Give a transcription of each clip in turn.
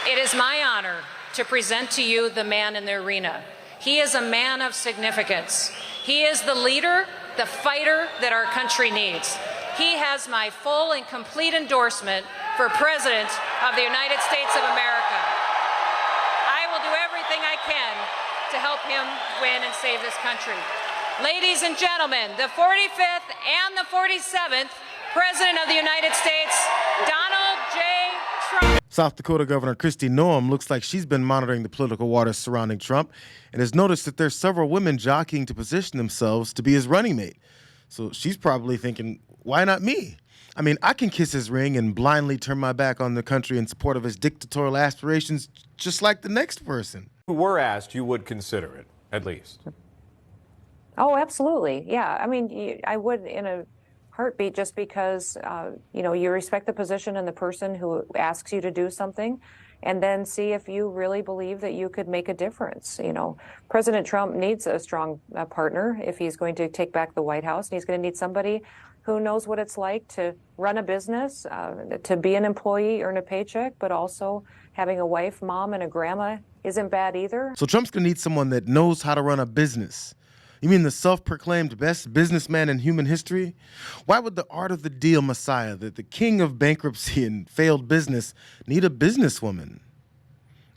It is my honor to present to you the man in the arena. He is a man of significance. He is the leader, the fighter that our country needs. He has my full and complete endorsement for President of the United States of America. I will do everything I can to help him win and save this country. Ladies and gentlemen, the 45th and the 47th President of the United States, Donald J. Trump. South Dakota Governor Kristi Noem looks like she's been monitoring the political waters surrounding Trump and has noticed that there's several women jockeying to position themselves to be his running mate. So she's probably thinking, why not me? I mean, I can kiss his ring and blindly turn my back on the country in support of his dictatorial aspirations just like the next person. If you were asked, you would consider it, at least. Oh, absolutely. Yeah. I mean, I would in a heartbeat, just because, you respect the position and the person who asks you to do something, and then see if you really believe that you could make a difference. President Trump needs a strong partner if he's going to take back the White House, and he's going to need somebody who knows what it's like to run a business, to be an employee, earn a paycheck, but also having a wife, mom, and a grandma isn't bad either. So Trump's going to need someone that knows how to run a business. You mean the self-proclaimed best businessman in human history? Why would the art of the deal messiah, the king of bankruptcy and failed business, need a businesswoman?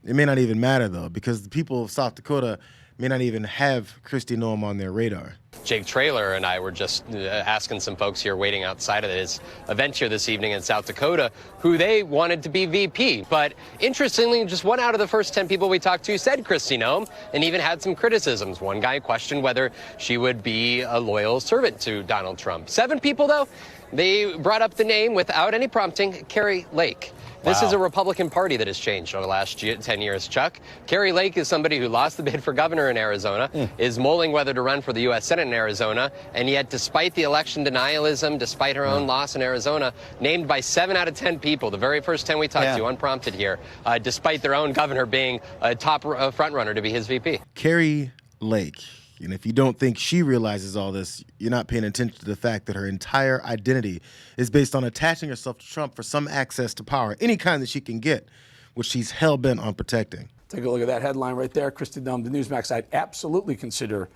It may not even matter, though, because the people of South Dakota may not even have Kristi Noem on their radar. Jake Traylor and I were just asking some folks here waiting outside of his event here this evening in South Dakota who they wanted to be VP. But interestingly, just one out of the first 10 people we talked to said Kristi Noem, and even had some criticisms. One guy questioned whether she would be a loyal servant to Donald Trump. 7 people, though, they brought up the name without any prompting, Kari Lake. This is a Republican Party that has changed over the last 10 years, Chuck. Kari Lake is somebody who lost the bid for governor in Arizona, is mulling whether to run for the U.S. Senate in Arizona, and yet despite the election denialism, despite her own loss in Arizona, named by 7 out of 10 people, the very first 10 we talked to, unprompted here, despite their own governor being a top frontrunner to be his VP. Kari Lake. And if you don't think she realizes all this, you're not paying attention to the fact that her entire identity is based on attaching herself to Trump for some access to power, any kind that she can get, which she's hell-bent on protecting. Take a look at that headline right there. Kristi Noem, the Newsmax. I'd absolutely consider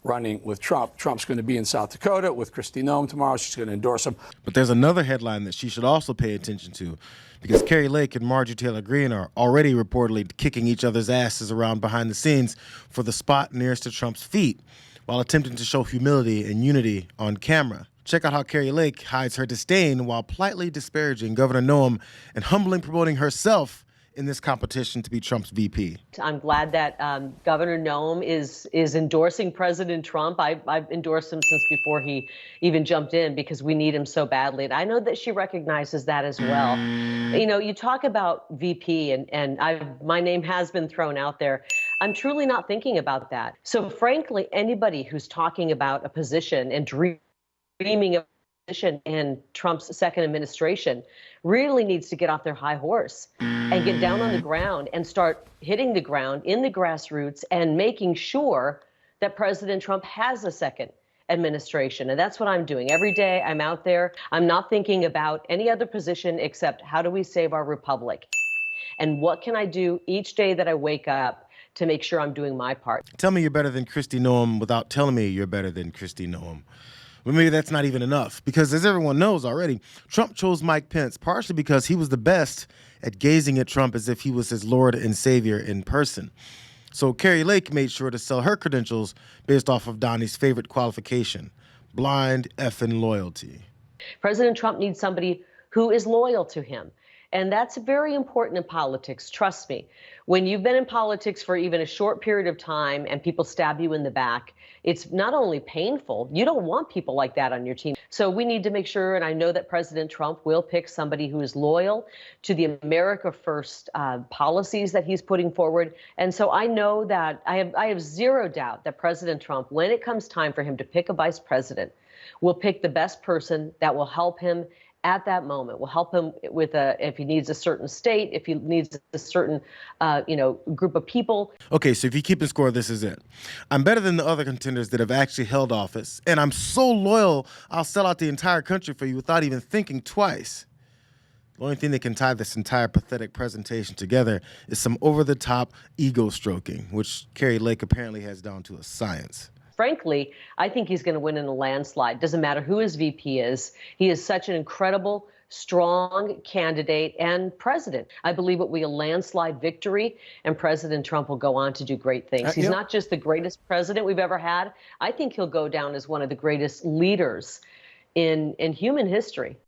running with Trump. Trump's going to be in South Dakota with Kristi Noem tomorrow. She's going to endorse him. But there's another headline that she should also pay attention to, because Kari Lake and Marjorie Taylor Greene are already reportedly kicking each other's asses around behind the scenes for the spot nearest to Trump's feet, while attempting to show humility and unity on camera. Check out how Kari Lake hides her disdain while politely disparaging Governor Noem and humbly promoting herself in this competition to be Trump's VP. I'm glad that Governor Noem is endorsing President Trump. I've endorsed him since before he even jumped in, because we need him so badly. And I know that she recognizes that as well. You talk about VP, and my name has been thrown out there. I'm truly not thinking about that. So frankly, anybody who's talking about a position and dreaming of a position in Trump's second administration really needs to get off their high horse and get down on the ground and start hitting the ground in the grassroots and making sure that President Trump has a second administration. And that's what I'm doing. Every day I'm out there. I'm not thinking about any other position except how do we save our republic? And what can I do each day that I wake up to make sure I'm doing my part? Tell me you're better than Kristi Noem without telling me you're better than Kristi Noem. But maybe that's not even enough, because as everyone knows already, Trump chose Mike Pence partially because he was the best at gazing at Trump as if he was his Lord and Savior in person. So Kari Lake made sure to sell her credentials based off of Donnie's favorite qualification, blind effing loyalty. President Trump needs somebody who is loyal to him. And that's very important in politics. Trust me. When you've been in politics for even a short period of time and people stab you in the back, it's not only painful, you don't want people like that on your team. So we need to make sure, and I know that President Trump will pick somebody who is loyal to the America First policies that he's putting forward. And so I know that I have zero doubt that President Trump, when it comes time for him to pick a vice president, will pick the best person that will help him at that moment, will help him with if he needs a certain state, if he needs a certain, group of people. Okay, so if you keep the score, this is it. I'm better than the other contenders that have actually held office, and I'm so loyal, I'll sell out the entire country for you without even thinking twice. The only thing that can tie this entire pathetic presentation together is some over-the-top ego stroking, which Kari Lake apparently has down to a science. Frankly, I think he's going to win in a landslide. Doesn't matter who his VP is. He is such an incredible, strong candidate and president. I believe it will be a landslide victory, and President Trump will go on to do great things. He's not just the greatest president we've ever had. I think he'll go down as one of the greatest leaders in human history.